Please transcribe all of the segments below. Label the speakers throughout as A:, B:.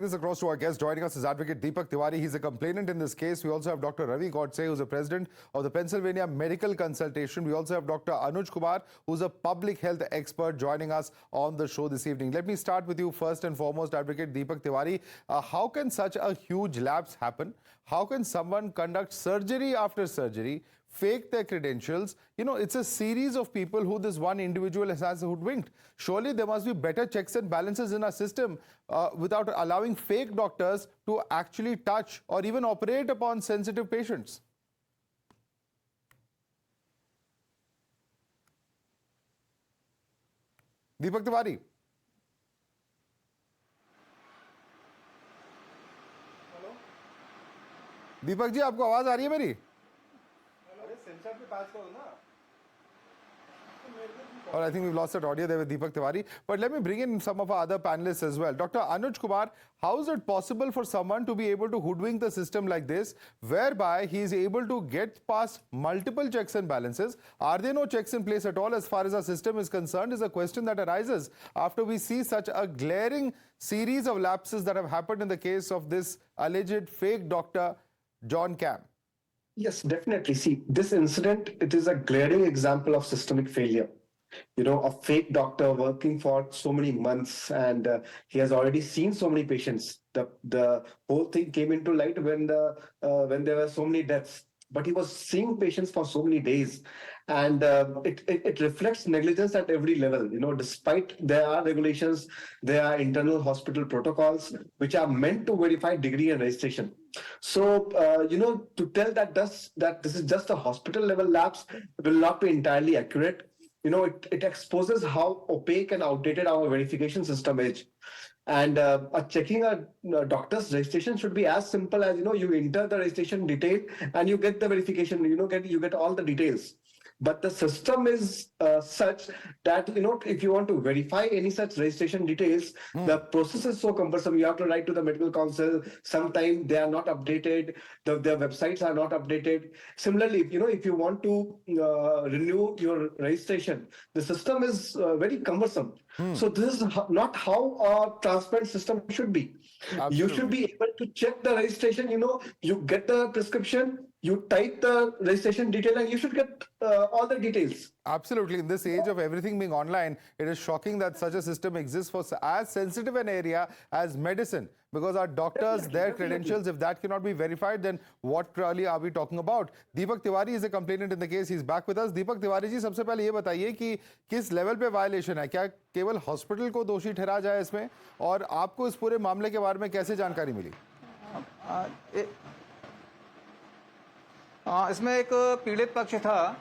A: This across to our guest. Joining us is Advocate Deepak Tiwari. He's a complainant in this case. We also have Dr. Ravi Godse, who's the president of the Pennsylvania Medical Consultation. We also have Dr. Anuj Kumar, who's a public health expert, joining us on the show this evening. Let me start with you first and foremost, Advocate Deepak Tiwari. How can such a huge lapse happen? How can someone conduct surgery after surgery, fake their credentials? You know, it's a series of people who this one individual has hoodwinked. Surely there must be better checks and balances in our system without allowing fake doctors to actually touch or even operate upon sensitive patients. Deepak Tiwari. Deepak ji, आपको आवाज आ रही है मेरी? Or I think we've lost that audio there with Deepak Tiwari. But let me bring in some of our other panelists as well. Dr. Anuj Kumar, how is it possible for someone to be able to hoodwink the system like this, whereby he is able to get past multiple checks and balances? Are there no checks in place at all as far as our system is concerned is a question that arises after we see such a glaring series of lapses that have happened in the case of this alleged fake doctor, John Cam.
B: Yes, definitely. See, this incident, it is a glaring example of systemic failure. You know, a fake doctor working for so many months, and he has already seen so many patients. The whole thing came into light when there were so many deaths. But he was seeing patients for so many days, and it reflects negligence at every level. You know, despite there are regulations, there are internal hospital protocols which are meant to verify degree and registration. So, you know, to tell that this is just a hospital level lapse will not be entirely accurate. You know, it exposes how opaque and outdated our verification system is. And checking a doctor's registration should be as simple as, you know, you enter the registration detail and you get the verification, you get all the details. But the system is such that, you know, if you want to verify any such registration details, the process is so cumbersome. You have to write to the medical council. Sometimes they are not updated. Their websites are not updated. Similarly, if you want to renew your registration, the system is very cumbersome. So this is not how a transparent system should be. Absolutely. You should be able to check the registration. You know, you get the prescription, you type the registration detail, and you should get all the details.
A: Absolutely. In this age of everything being online, it is shocking that such a system exists for as sensitive an area as medicine. Because our doctors, their credentials, if that cannot be verified, then what really are we talking about? Deepak Tiwari is a complainant in the case. He's back with us. Deepak Tiwari जी, सबसे पहले ये बताइए कि किस level पे violation है? क्या केवल हॉस्पिटल को दोषी ठहरा जाए इसमें? और आपको इस पूरे मामले के बारे में कैसे जानकारी मिली?
C: इसमें एक पीड़ित पक्ष था,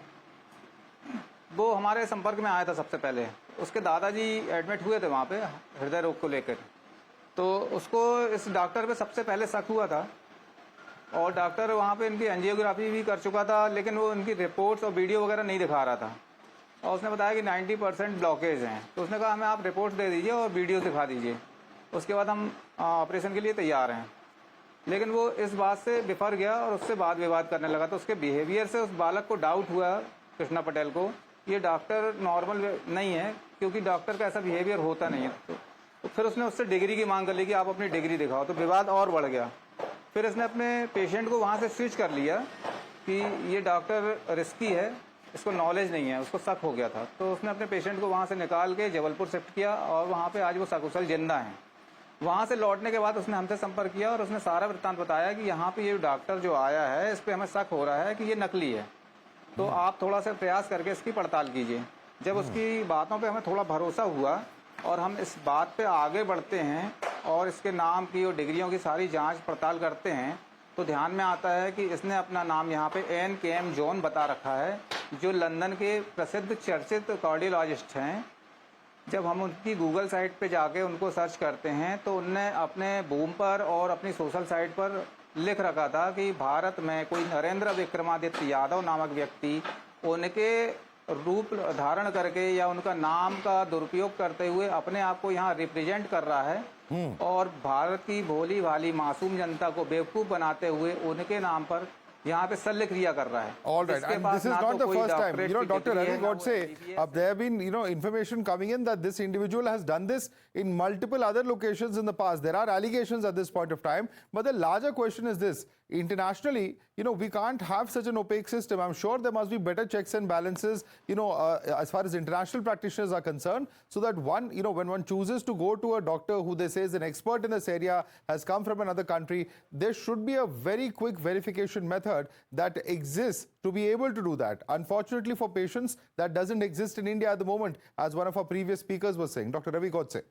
C: वो हमारे संपर्क में आया था सबसे पहले। उसके दादाजी एडमिट हुए थे वहाँ पे हृदय रोग को लेकर, तो उसको इस डॉक्टर पे सबसे पहले शक हुआ था, और डॉक्टर वहाँ पे इनकी एंजियोग्राफी भी कर चुका था, लेकिन वो इनकी रिपोर्ट्स और वीडियो वगैरह नहीं दिखा रहा था, और उसने बताया कि 90% ब्लॉकेज हैं। तो उसने कहा हमें आप रिपोर्ट्स दे दीजिए और वीडियो दिखा दीजिए, उसके बाद हम ऑपरेशन के लिए तैयार हैं। लेकिन वो इस बात से बिफर गया और उससे वाद विवाद करने लगा। तो उसके बिहेवियर से उस बालक को डाउट हुआ, कृष्णा पटेल को, ये डॉक्टर नॉर्मल नहीं है, क्योंकि डॉक्टर का ऐसा बिहेवियर होता नहीं है। तो फिर उसने उससे डिग्री की मांग कर ली कि आप अपनी डिग्री दिखाओ। तो विवाद और बढ़ गया। फिर इसने अपने पेशेंट को वहाँ से स्विच कर लिया कि ये डॉक्टर रिस्की है, इसको नॉलेज नहीं है, उसको शक हो गया था। तो उसने अपने पेशेंट को वहाँ से निकाल के जबलपुर शिफ्ट किया, और वहाँ पे आज वो सकुशल जिंदा हैं। वहाँ से लौटने के बाद उसने हमसे संपर्क किया और उसने सारा वृत्तांत बताया कि यहाँ पे ये डॉक्टर जो आया है, इस पे हमें शक हो रहा है कि ये नकली है, तो आप थोड़ा सा प्रयास करके इसकी पड़ताल कीजिए। जब उसकी बातों पे हमें थोड़ा भरोसा हुआ और हम इस बात पे आगे बढ़ते हैं और इसके नाम की और डिग्रियों की सारी जांच पड़ताल करते हैं, तो ध्यान में आता है कि इसने अपना नाम यहाँ पे NKM जॉन बता रखा है, जो लंदन के प्रसिद्ध चर्चित कार्डियोलॉजिस्ट हैं। जब हम उनकी गूगल साइट पे जाके उनको सर्च करते हैं, तो उनने अपने बूम पर और अपनी सोशल साइट पर लिख रखा था कि भारत में कोई नरेंद्र विक्रमादित्य यादव नामक व्यक्ति उनके रूप धारण करके या उनका नाम का दुरुपयोग करते हुए अपने आप को यहाँ रिप्रेजेंट कर रहा है, और भारत की भोली भाली मासूम जनता को बेवकूफ़ बनाते हुए उनके नाम पर यहाँ पे शल्य क्रिया कर रहा है।
A: All right,
C: जिसके
A: and
C: पास
A: this is
C: ना
A: not
C: तो
A: the
C: कोई
A: first time.
C: Doctorate
A: You know,
C: की
A: Dr.
C: डिग्री
A: Ravi
C: है, ना वो
A: Godse,
C: MBBS
A: there have been, information coming in that this individual has done this in multiple other locations in the past. There are allegations at this point of time, but the larger question is this: internationally, we can't have such an opaque system. I'm sure there must be better checks and balances, as far as international practitioners are concerned, so that one, when one chooses to go to a doctor who they say is an expert in this area, has come from another country, there should be a very quick verification method that exists to be able to do that. Unfortunately for patients, that doesn't exist in India at the moment, as one of our previous speakers was saying. Dr. Ravi Godse.